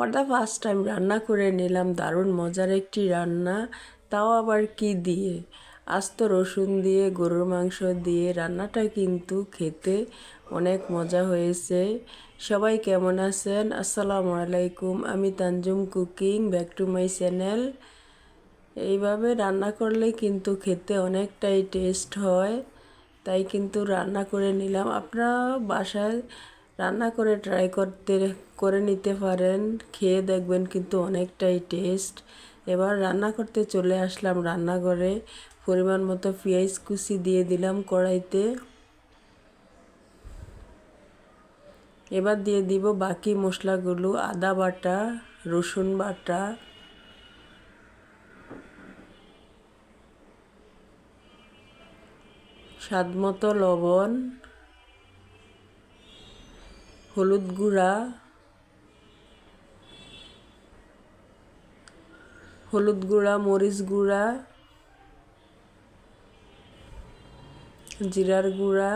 For the first time রান্না করে নিলাম দারুণ মজার একটি রান্না, তাও আবার কি দিয়ে, আস্ত রসুন দিয়ে গরুর মাংস দিয়ে। রান্নাটা কিন্তু খেতে অনেক মজা হয়েছে। সবাই কেমন আছেন? আসসালামু আলাইকুম, আমি Tanjum cooking, back to my channel. এইভাবে রান্না করলে কিন্তু খেতে অনেকটাই টেস্ট হয়, তাই কিন্তু রান্না করে নিলাম। আপনারা বাসায় রান্না করে ট্রাই করে নিতে পারেন, খেয়ে দেখবেন কিন্তু অনেকটাই টেস্ট। এবার রান্না করতে চলে আসলাম রান্নাঘরে। পরিমাণ মতো পেঁয়াজ কুচি দিয়ে দিলাম কড়াইতে। এবার দিয়ে দিব বাকি মশলাগুলো, আদা বাটা, রসুন বাটা, স্বাদ মতো লবণ, হলুদ গুঁড়া, মরিচ গুঁড়া, জিরার গুঁড়া,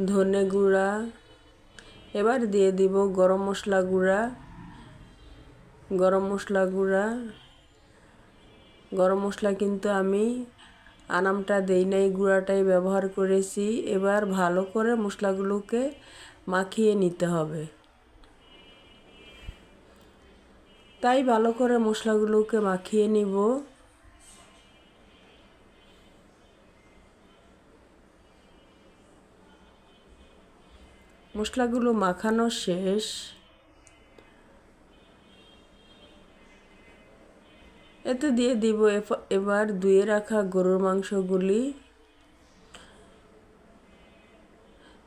ধনে গুঁড়া। এবার দিয়ে দিব গরম মশলা গুঁড়া। গরম মশলা কিন্তু আমি আনামটা দেই নাই, গুঁড়াটাই ব্যবহার করেছি। এবার ভালো করে মশলাগুলোকে মাখিয়ে নিতে হবে। তাই ভালো করে মশলাগুলোকে মাখিয়ে নিব। মশলাগুলো মাখানো শেষ। এতে দিয়ে দিব এবার ধুয়ে রাখা গরুর মাংসগুলি।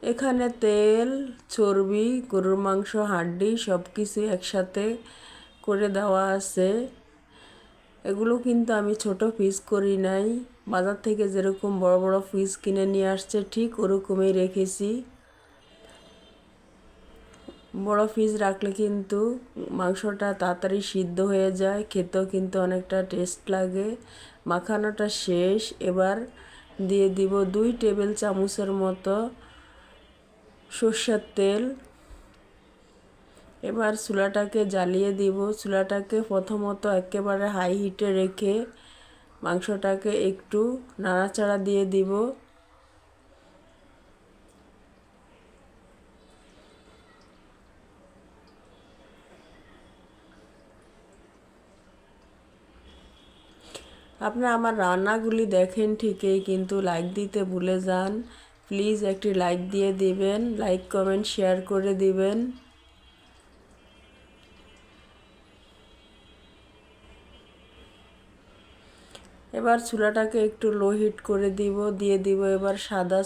এখানে তেল, চর্বি, গরুর মাংস, হাড্ডি সব কিছু একসাথে করে দেওয়া আছে। এগুলো কিন্তু আমি ছোট পিস করি নাই, বাজার থেকে যেরকম বড় বড় পিস কিনে নিয়ে আসছে ঠিক ওরকমই রেখেছি। বড় পিস রাখলে কিন্তু মাংসটা তাড়াতাড়ি সিদ্ধ হয়ে যায়, খেতেও কিন্তু অনেকটা টেস্ট লাগে। মাখানোটা শেষ। এবার দিয়ে দিব 2 টেবিল চামচের মতো সরষের তেল। এবার চুলাটাকে জ্বালিয়ে দিব। চুলাটাকে প্রথমত একেবারে হাই হিটে রেখে মাংসটাকে একটু নাড়াচাড়া দিয়ে দিব। আপনারা আমার রান্নাগুলি দেখেন ঠিকই, কিন্তু লাইক দিতে ভুলে যান। প্লিজ একটি লাইক দিয়ে দিবেন, লাইক কমেন্ট শেয়ার করে দিবেন। এবার চুলাটাকে একটু লো হিট করে দিব। দিয়ে দিব এবার সাদা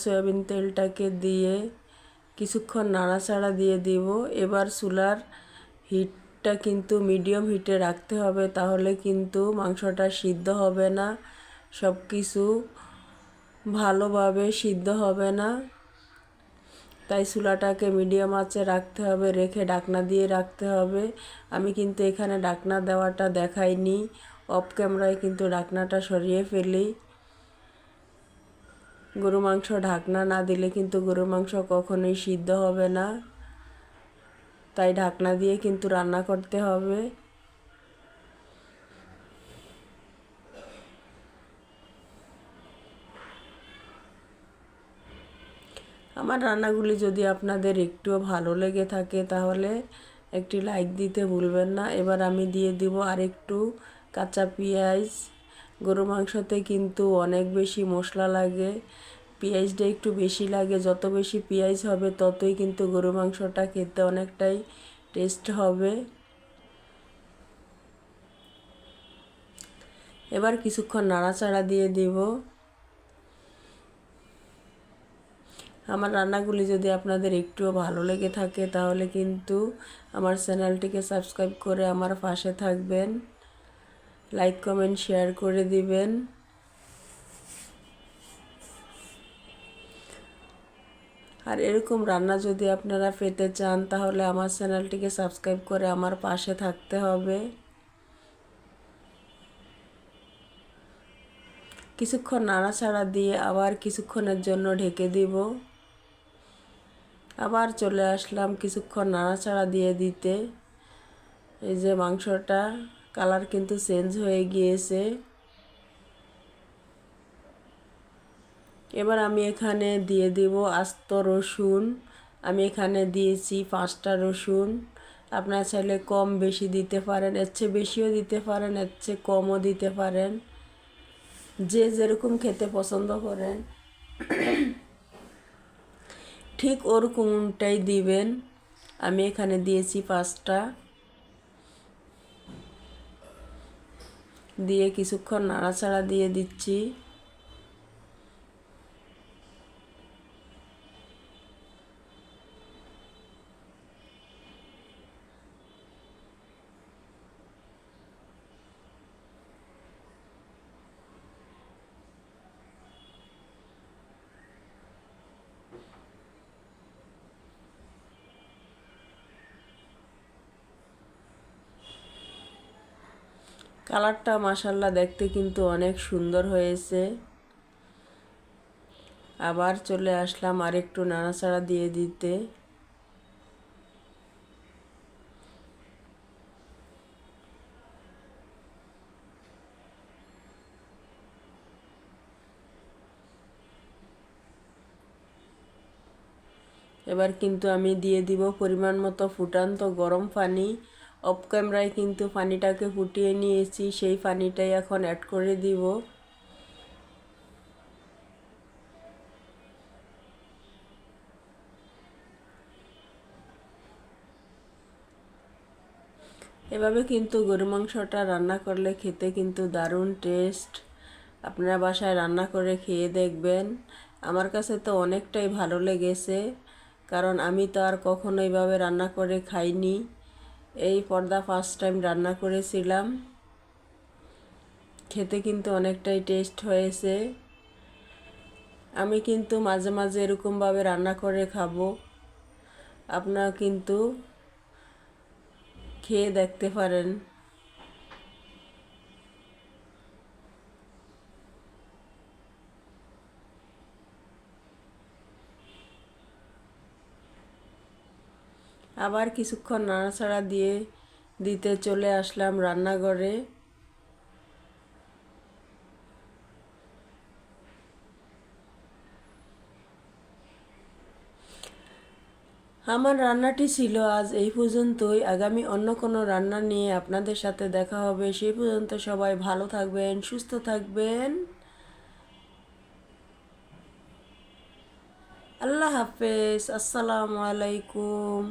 সয়াবিন তেলটাকে দিয়ে কিছুক্ষণ নাড়াচাড়া দিয়ে দিব। এবার চুলার হিটটা কিন্তু মিডিয়াম হিটে রাখতে হবে, তাহলে কিন্তু মাংসটা সিদ্ধ হবে না, সব কিছু ভালোভাবে সিদ্ধ হবে না। তাই চুলাটাকে মিডিয়াম আঁচে রাখতে হবে, রেখে ঢাকনা দিয়ে রাখতে হবে। আমি কিন্তু এখানে ঢাকনা দেওয়াটা দেখাইনি, অফ ক্যামেরায় কিন্তু ঢাকনাটা সরিয়ে ফেলি। গরু মাংস ঢাকনা না দিলে কিন্তু গরু মাংস কখনোই সিদ্ধ হবে না, তাই ঢাকনা দিয়ে কিন্তু রান্না করতে হবে। আমার রান্নাগুলি যদি আপনাদের একটুও ভালো লেগে থাকে তাহলে একটি লাইক দিতে ভুলবেন না। এবার আমি দিয়ে দিব আরেকটু কাঁচা পেঁয়াজ। গরু মাংসতে কিন্তু অনেক বেশি মশলা লাগে, পেঁয়াজটা একটু বেশি লাগে। যত বেশি পেঁয়াজ হবে ততই কিন্তু গরু মাংসটা খেতে অনেকটাই টেস্ট হবে। এবার কিছুক্ষণ নাড়াচাড়া দিয়ে দিব। আমার রান্নাগুলি যদি আপনাদের একটুও ভালো লেগে থাকে তাহলে কিন্তু আমার চ্যানেলটিকে সাবস্ক্রাইব করে আমার পাশে থাকবেন, লাইক কমেন্ট শেয়ার করে দিবেন। আর এরকম রান্না যদি আপনারা পেতে চান তাহলে আমার চ্যানেলটিকে সাবস্ক্রাইব করে আমার পাশে থাকতে হবে। কিছুক্ষণ নাড়াচাড়া দিয়ে আবার কিছুক্ষণের জন্য ঢেকে দিব। আবার চলে আসলাম কিছুক্ষণ নাড়াচাড়া দিয়ে দিতে। এই যে মাংসটা কালার কিন্তু চেঞ্জ হয়ে গিয়েছে। এবার আমি এখানে দিয়ে দিব আস্ত রসুন। আমি এখানে দিয়েছি 5টা রসুন। আপনারা চাইলে কম বেশি দিতে পারেন, এর চেয়ে বেশিও দিতে পারেন, এর চেয়ে কমও দিতে পারেন, যে যেরকম খেতে পছন্দ করেন ঠিক ওরকমটাই দিবেন। আমি এখানে দিয়েছি 5টা। দিয়ে কিছুক্ষণ নাড়াচাড়া দিয়ে দিচ্ছি। কালারটা মাশাআল্লাহ দেখতে কিন্তু অনেক সুন্দর হয়েছে। আবার চলে আসলাম আরেকটু নাড়াচাড়া দিয়ে দিতে। এবার কিন্তু আমি দিয়ে দিব পরিমাণ মতো ফুটান্ত গরম পানি। অফ ক্যামেরায় কিন্তু পানিটাকে ফুটিয়ে নিয়েছি, সেই পানিটাই এখন অ্যাড করে দিব। এভাবে কিন্তু গরু মাংসটা রান্না করলে খেতে কিন্তু দারুণ টেস্ট। আপনারা বাসায় রান্না করে খেয়ে দেখবেন। আমার কাছে তো অনেকটাই ভালো লেগেছে, কারণ আমি তো আর কখনো এইভাবে রান্না করে খাইনি। এই পর্দা ফার্স্ট টাইম রান্না করেছিলাম। খেতে কিন্তু অনেকটাই টেস্ট হয়েছে। আমি কিন্তু মাঝে মাঝে এরকমভাবে রান্না করে খাবো। আপনারা কিন্তু খেয়ে দেখতে পারেন। আবার কিছুক্ষণ নাড়াচাড়া দিয়ে দিতে চলে আসলাম রান্নাঘরে। আমার রান্নাটি ছিল আজ এই পর্যন্তই। আগামী অন্য কোনো রান্না নিয়ে আপনাদের সাথে দেখা হবে। সেই পর্যন্ত সবাই ভালো থাকবেন, সুস্থ থাকবেন। আল্লাহ হাফেজ। আসসালামু আলাইকুম।